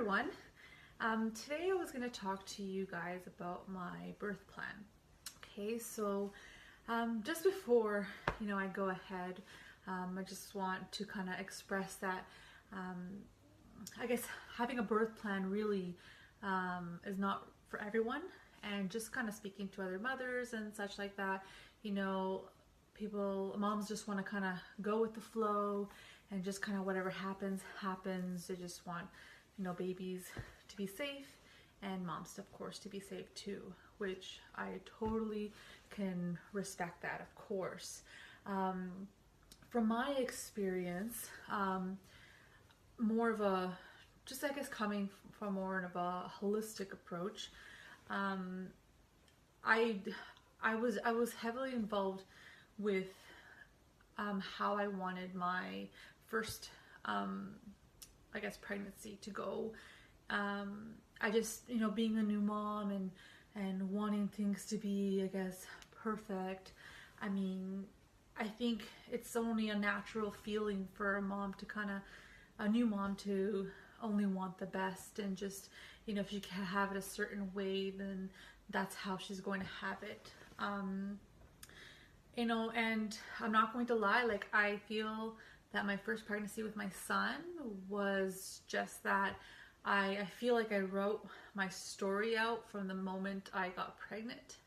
everyone. Today I was going to talk to you guys about my birth plan. Okay, so just before I go ahead, I just want to kind of express that I guess having a birth plan really is not for everyone, and just kind of speaking to other mothers and such like that, moms just want to kind of go with the flow and just kind of whatever happens. They just want, babies to be safe and moms, of course, to be safe too, which I totally can respect that, of course. From my experience, more of a, just I guess coming from more of a holistic approach, I was heavily involved with how I wanted my first pregnancy to go. I just, being a new mom and wanting things to be, perfect. I mean, I think it's only a natural feeling for a new mom to only want the best, and just, if you can have it a certain way, then that's how she's going to have it. And I'm not going to lie, I feel that my first pregnancy with my son was just that. I feel like I wrote my story out from the moment I got pregnant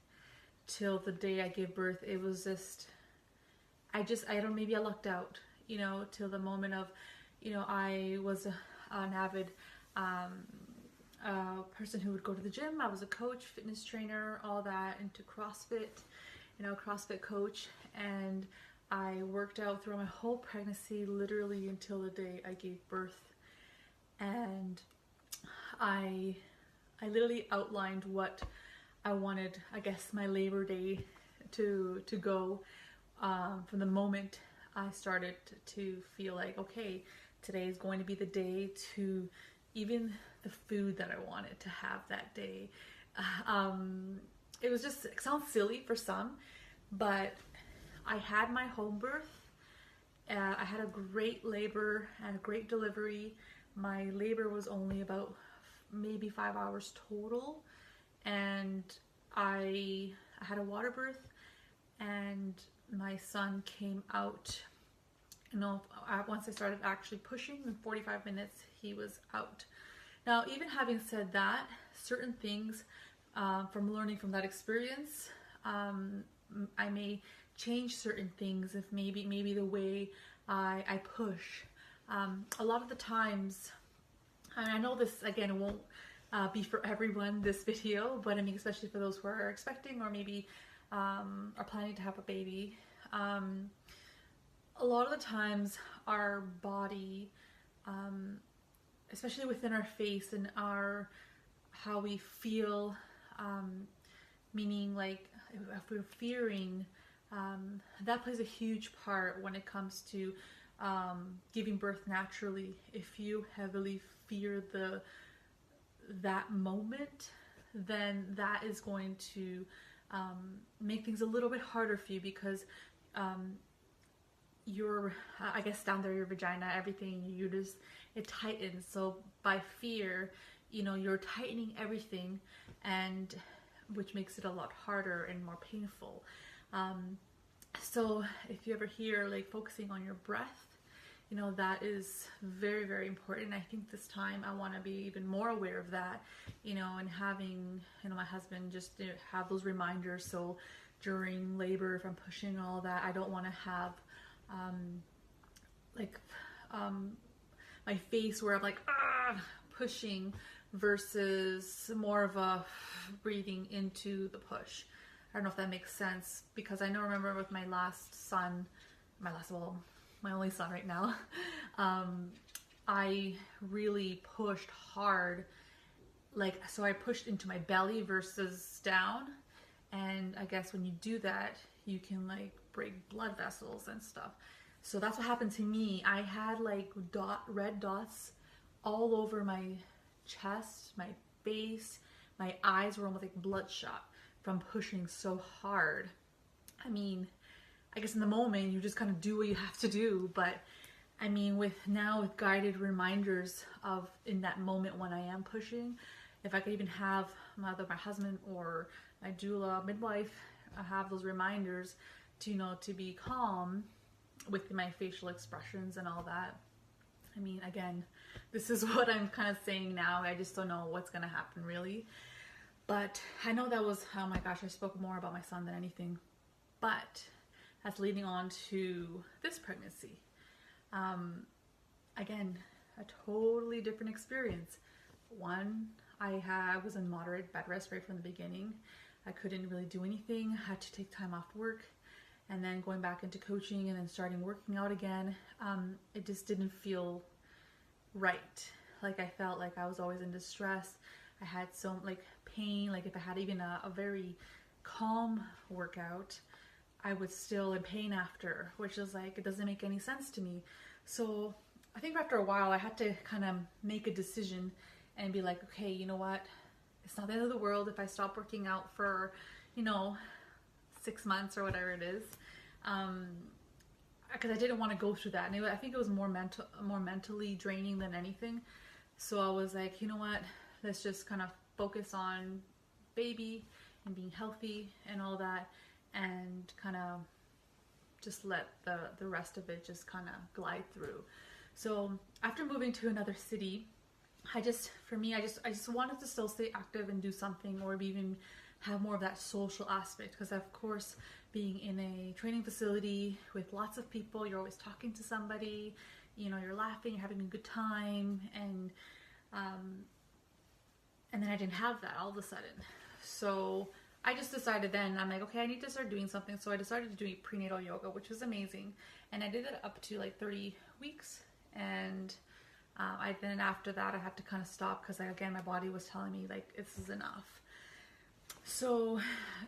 till the day I gave birth. It was just, I don't, maybe I lucked out, till the moment of, I was an avid person who would go to the gym. I was a coach, fitness trainer, all that, into CrossFit, CrossFit coach, and I worked out through my whole pregnancy, literally until the day I gave birth. And I literally outlined what I wanted, my labor day to go, from the moment I started to feel like, okay, today is going to be the day, to even the food that I wanted to have that day. It sounds silly for some, but I had my home birth. I had a great labor and a great delivery. My labor was only about maybe 5 hours total, and I had a water birth, and my son came out, once I started actually pushing, in 45 minutes he was out. Now, even having said that, certain things from learning from that experience, I may change certain things if maybe the way I push. A lot of the times, and I know this again won't be for everyone, this video, but I mean, especially for those who are expecting or maybe are planning to have a baby, a lot of the times our body, especially within our face and how we feel, meaning if we're fearing, that plays a huge part when it comes to giving birth naturally. If you heavily fear that moment, then that is going to make things a little bit harder for you, because down there, your vagina, everything, your uterus, it tightens. So by fear, you're tightening everything, and which makes it a lot harder and more painful. So if you ever hear focusing on your breath, that is very, very important. I think this time I want to be even more aware of that, and having, my husband just have those reminders. So during labor, if I'm pushing all that, I don't want to have, my face where I'm pushing versus more of a breathing into the push. I don't know if that makes sense, because I remember with my last son, my only son right now, I really pushed hard, so I pushed into my belly versus down, and I guess when you do that, you can break blood vessels and stuff. So that's what happened to me. I had red dots all over my chest, my face, my eyes were almost bloodshot from pushing so hard. I mean, I guess in the moment you just kind of do what you have to do, but I mean, with guided reminders of in that moment when I am pushing, if I could even have either my husband or my doula, midwife, have those reminders to, you know, to be calm with my facial expressions and all that. I mean, again, this is what I'm kind of saying now. I just don't know what's going to happen really. But I know that was, oh my gosh, I spoke more about my son than anything. But that's leading on to this pregnancy. Again, a totally different experience. One, I was in moderate bed rest right from the beginning. I couldn't really do anything. I had to take time off work, and then going back into coaching and then starting working out again. It just didn't feel right. Like I felt like I was always in distress. I had so like pain. Like if I had even a very calm workout, I was still in pain after, which is like, it doesn't make any sense to me. So I think after a while I had to kind of make a decision and be like, okay, you know what? It's not the end of the world if I stop working out for, you know, 6 months or whatever it is. Because I didn't want to go through that. And I think it was more mentally draining than anything. So I was like, you know what? Let's just kind of focus on baby and being healthy and all that, and kind of just let the rest of it just kind of glide through. So after moving to another city, I just wanted to still stay active and do something, or even have more of that social aspect, because of course being in a training facility with lots of people, you're always talking to somebody, you know, you're laughing, you're having a good time, and then I didn't have that all of a sudden. So I just decided then, I'm like, okay, I need to start doing something. So I decided to do prenatal yoga, which was amazing. And I did it up to like 30 weeks. And then after that, I had to kind of stop because, again, my body was telling me, like, this is enough. So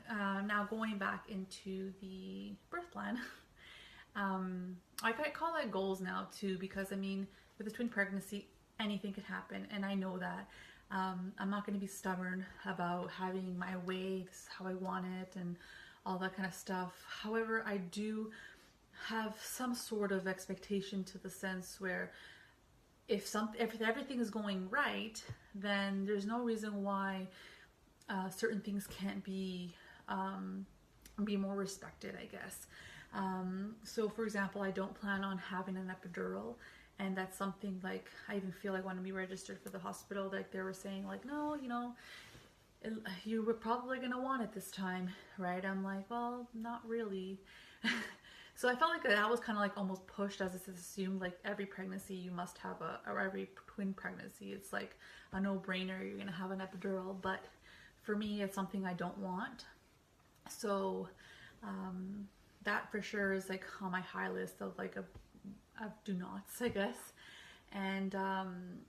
now going back into the birth plan, I call that goals now too, because, I mean, with a twin pregnancy, anything could happen. And I know that. I'm not going to be stubborn about having my way, this is how I want it, and all that kind of stuff. However, I do have some sort of expectation, to the sense where if everything is going right, then there's no reason why certain things can't be more respected, I guess. So for example, I don't plan on having an epidural. And that's something, like, I even feel like when we registered for the hospital, like they were saying, like, no, you know, you were probably going to want it this time, right? I'm like, well, not really. So I felt like that was kind of like almost pushed, as it's assumed, like every pregnancy you must have or every twin pregnancy, it's like a no-brainer, you're going to have an epidural. But for me, it's something I don't want. So that for sure is like on my high list of like of do nots, I guess. And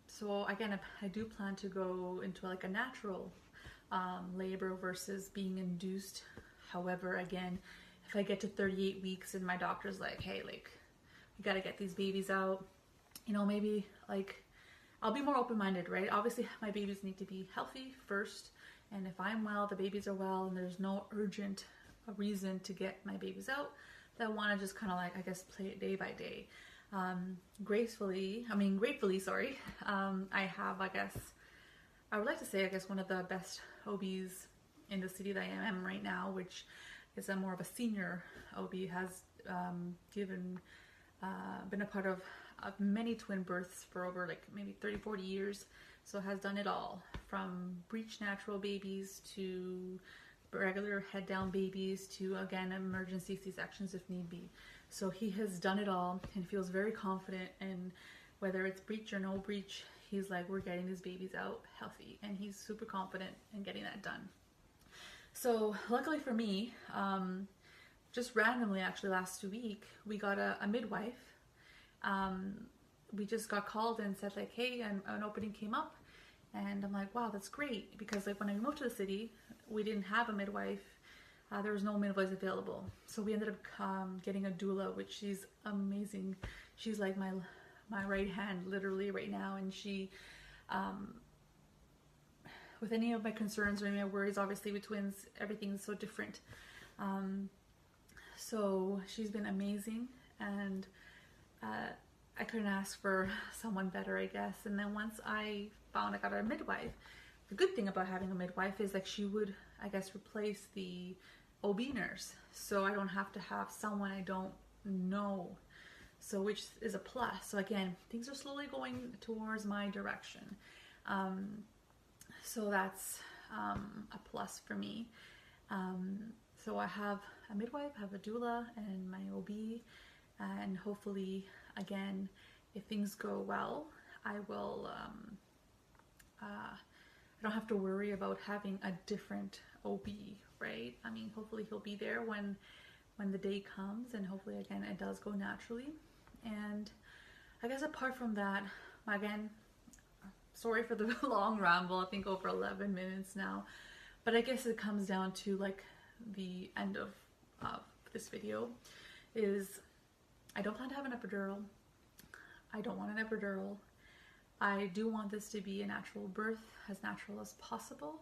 so again, I do plan to go into like a natural labor versus being induced. However, again, if I get to 38 weeks and my doctor's like, hey, like, you got to get these babies out, you know, maybe like I'll be more open-minded, right? Obviously my babies need to be healthy first, and if I'm well, the babies are well, and there's no urgent reason to get my babies out, that I want to just kind of like, I guess, play it day by day. Gratefully, I have, I guess, I would like to say, I guess, one of the best OBs in the city that I am right now, which is a more of a senior OB, has been a part of many twin births for over like maybe 30-40 years, so has done it all, from breech natural babies to regular head down babies to, again, emergency C-sections if need be. So he has done it all and feels very confident, and whether it's breech or no breech, he's like, we're getting these babies out healthy, and he's super confident in getting that done. So luckily for me, just randomly, actually last week, we got a midwife. We just got called and said like, hey, an opening came up, and I'm like, wow, that's great, because like when I moved to the city, we didn't have a midwife. There was no midwives available, so we ended up getting a doula, which she's amazing. She's like my right hand literally right now, and she with any of my concerns or any of my worries, obviously with twins, everything is so different. So she's been amazing, and I couldn't ask for someone better, I guess. And then once I found I got a midwife, the good thing about having a midwife is like she would, I guess, replace the OB nurse. So I don't have to have someone I don't know. So which is a plus. So again, things are slowly going towards my direction. So that's a plus for me. So I have a midwife, I have a doula, and my OB, and hopefully, again, if things go well, I will, I don't have to worry about having a different OB, right? I mean, hopefully he'll be there when the day comes, and hopefully, again, it does go naturally. And I guess apart from that, again, sorry for the long ramble, I think over 11 minutes now, but I guess it comes down to like the end of this video is I don't plan to have an epidural. I don't want an epidural. I do want this to be a natural birth, as natural as possible.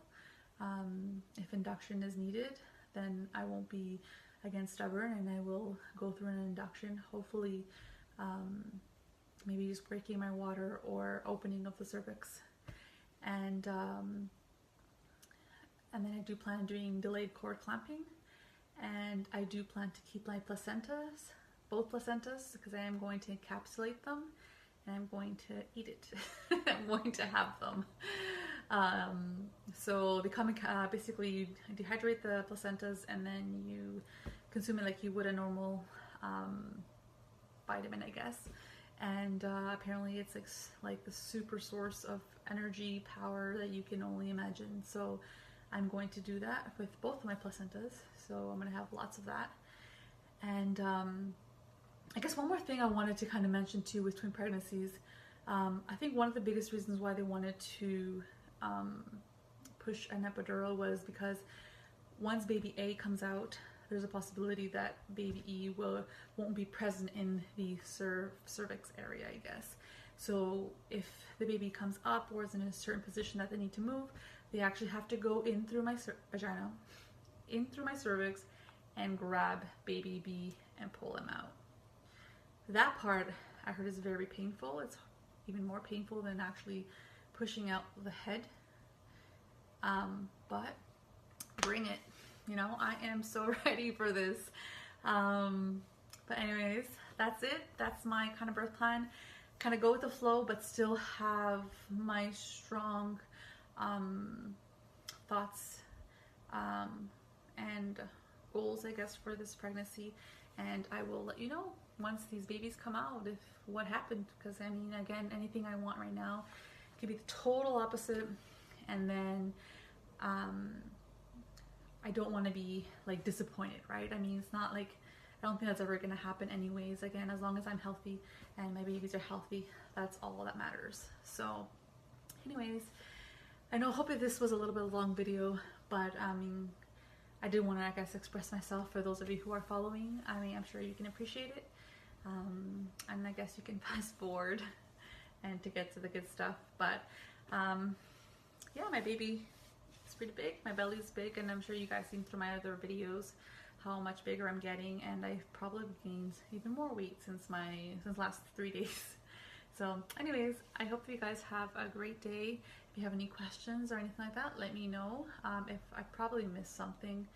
If induction is needed, then I won't be, again, stubborn, and I will go through an induction, hopefully maybe just breaking my water or opening of the cervix. And then I do plan on doing delayed cord clamping, and I do plan to keep my placentas, both placentas, because I am going to encapsulate them and I'm going to eat it. I'm going to have them. So they come, basically you dehydrate the placentas and then you consume it like you would a normal vitamin, I guess. And apparently it's like the super source of energy, power that you can only imagine. So I'm going to do that with both of my placentas. So I'm going to have lots of that. And I guess one more thing I wanted to kind of mention too with twin pregnancies. I think one of the biggest reasons why they wanted to push an epidural was because once baby A comes out, there's a possibility that baby E won't be present in the cervix area, I guess. So if the baby comes up or is in a certain position that they need to move, they actually have to go in through my vagina, in through my cervix, and grab baby B and pull him out. That part I heard is very painful. It's even more painful than actually pushing out the head. But bring it. You know, I am so ready for this. But anyways, that's it. That's my kind of birth plan. Kind of go with the flow, but still have my strong thoughts and goals, I guess, for this pregnancy. And I will let you know once these babies come out if what happened. Because I mean, again, anything I want right now could be the total opposite. And then I don't want to be like disappointed, right? I mean, it's not like, I don't think that's ever going to happen anyways. Again, as long as I'm healthy and my babies are healthy, that's all that matters. So anyways, I know, hope that this was a little bit of a long video, but I did want to, I guess, express myself for those of you who are following. I mean, I'm sure you can appreciate it. And I guess you can fast forward and to get to the good stuff. But yeah, my baby is pretty big. My belly's big, and I'm sure you guys seen through my other videos how much bigger I'm getting, and I've probably gained even more weight since last 3 days. So anyways, I hope you guys have a great day. If you have any questions or anything like that, let me know. If I probably missed something,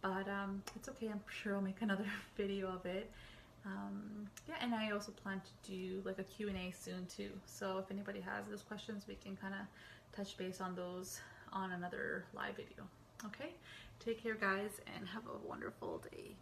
but it's okay. I'm sure I'll make another video of it. Yeah, and I also plan to do like a Q&A soon too. So if anybody has those questions, we can kind of touch base on those on another live video. Okay, take care guys, and have a wonderful day.